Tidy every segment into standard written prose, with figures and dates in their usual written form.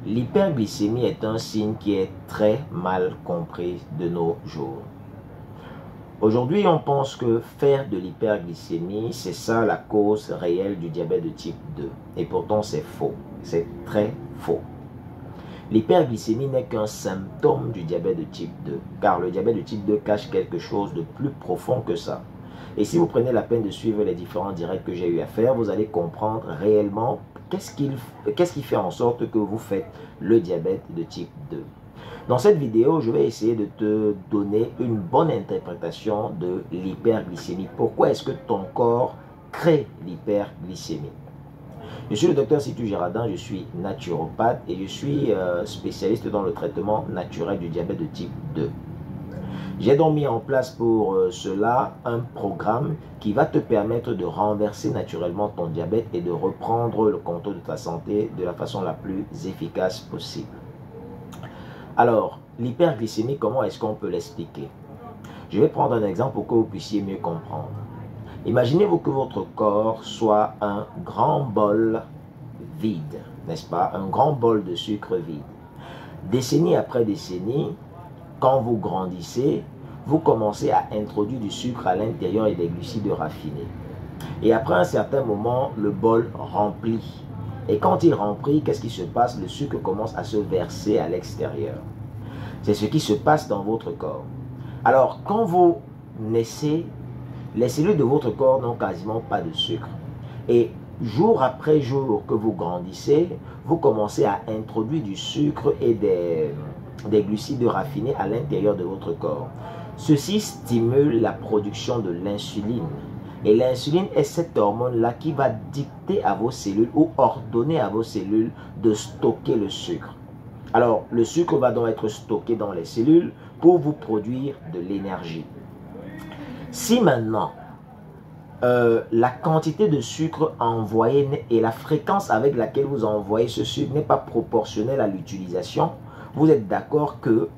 L'hyperglycémie est un signe qui est très mal compris de nos jours. Aujourd'hui, on pense que faire de l'hyperglycémie, c'est ça la cause réelle du diabète de type 2. Et pourtant, c'est faux. C'est très faux. L'hyperglycémie n'est qu'un symptôme du diabète de type 2, car le diabète de type 2 cache quelque chose de plus profond que ça. Et si vous prenez la peine de suivre les différents directs que j'ai eu à faire, vous allez comprendre réellement qu'est-ce qui fait en sorte que vous faites le diabète de type 2. Dans cette vidéo, je vais essayer de te donner une bonne interprétation de l'hyperglycémie. Pourquoi est-ce que ton corps crée l'hyperglycémie? Je suis le docteur Situ Girardin, je suis naturopathe et je suis spécialiste dans le traitement naturel du diabète de type 2. J'ai donc mis en place pour cela un programme qui va te permettre de renverser naturellement ton diabète et de reprendre le contrôle de ta santé de la façon la plus efficace possible. Alors, l'hyperglycémie, comment est-ce qu'on peut l'expliquer? Je vais prendre un exemple pour que vous puissiez mieux comprendre. Imaginez-vous que votre corps soit un grand bol vide, n'est-ce pas? Un grand bol de sucre vide. Décennie après décennie, quand vous grandissez, vous commencez à introduire du sucre à l'intérieur et des glucides raffinés. Et après un certain moment, le bol remplit. Et quand il remplit, qu'est-ce qui se passe? Le sucre commence à se verser à l'extérieur. C'est ce qui se passe dans votre corps. Alors, quand vous naissez, les cellules de votre corps n'ont quasiment pas de sucre. Et jour après jour que vous grandissez, vous commencez à introduire du sucre et des glucides raffinés à l'intérieur de votre corps. Ceci stimule la production de l'insuline. Et l'insuline est cette hormone-là qui va dicter à vos cellules ou ordonner à vos cellules de stocker le sucre. Alors, le sucre va donc être stocké dans les cellules pour vous produire de l'énergie. Si maintenant, la quantité de sucre envoyée et la fréquence avec laquelle vous envoyez ce sucre n'est pas proportionnelle à l'utilisation, vous êtes d'accord que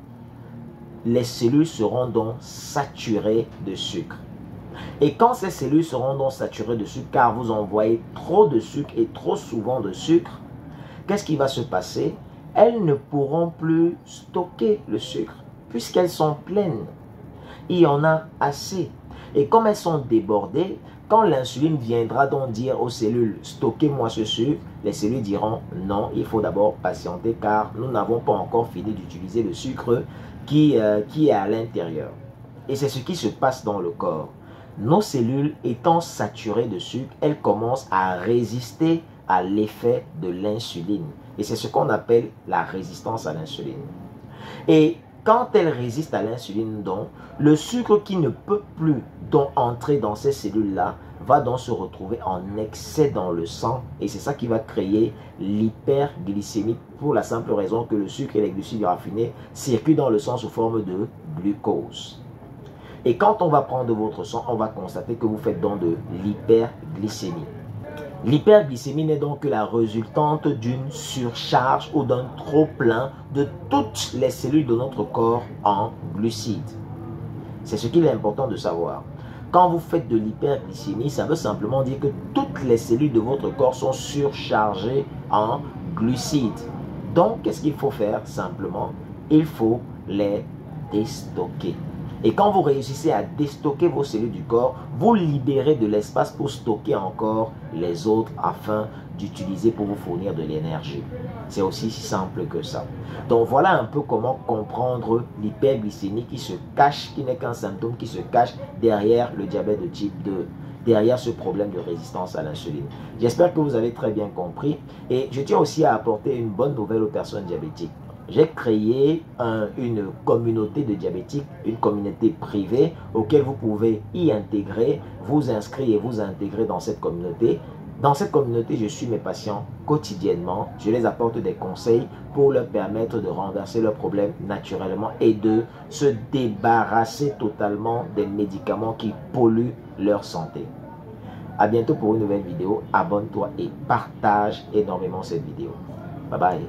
les cellules seront donc saturées de sucre. Et quand ces cellules seront donc saturées de sucre, car vous envoyez trop de sucre et trop souvent de sucre, qu'est-ce qui va se passer? Elles ne pourront plus stocker le sucre, puisqu'elles sont pleines. Il y en a assez. Et comme elles sont débordées, quand l'insuline viendra donc dire aux cellules, stockez-moi ce sucre, les cellules diront non, il faut d'abord patienter car nous n'avons pas encore fini d'utiliser le sucre qui est à l'intérieur. Et c'est ce qui se passe dans le corps. Nos cellules étant saturées de sucre, elles commencent à résister à l'effet de l'insuline. Et c'est ce qu'on appelle la résistance à l'insuline. Et quand elles résistent à l'insuline, donc, le sucre qui ne peut plus donc entrer dans ces cellules-là va donc se retrouver en excès dans le sang. Et c'est ça qui va créer l'hyperglycémie pour la simple raison que le sucre et les glucides raffinés circulent dans le sang sous forme de glucose. Et quand on va prendre votre sang, on va constater que vous faites donc de l'hyperglycémie. L'hyperglycémie n'est donc que la résultante d'une surcharge ou d'un trop-plein de toutes les cellules de notre corps en glucides. C'est ce qu'il est important de savoir. Quand vous faites de l'hyperglycémie, ça veut simplement dire que toutes les cellules de votre corps sont surchargées en glucides. Donc, qu'est-ce qu'il faut faire? Simplement, il faut les déstocker. Et quand vous réussissez à déstocker vos cellules du corps, vous libérez de l'espace pour stocker encore les autres afin d'utiliser pour vous fournir de l'énergie. C'est aussi si simple que ça. Donc voilà un peu comment comprendre l'hyperglycémie qui se cache, qui n'est qu'un symptôme qui se cache derrière le diabète de type 2. Derrière ce problème de résistance à l'insuline. J'espère que vous avez très bien compris et je tiens aussi à apporter une bonne nouvelle aux personnes diabétiques. J'ai créé une communauté de diabétiques, une communauté privée auquel vous pouvez y intégrer, vous inscrire et vous intégrer dans cette communauté. Dans cette communauté, je suis mes patients quotidiennement. Je les apporte des conseils pour leur permettre de renverser leurs problèmes naturellement et de se débarrasser totalement des médicaments qui polluent leur santé. À bientôt pour une nouvelle vidéo. Abonne-toi et partage énormément cette vidéo. Bye bye.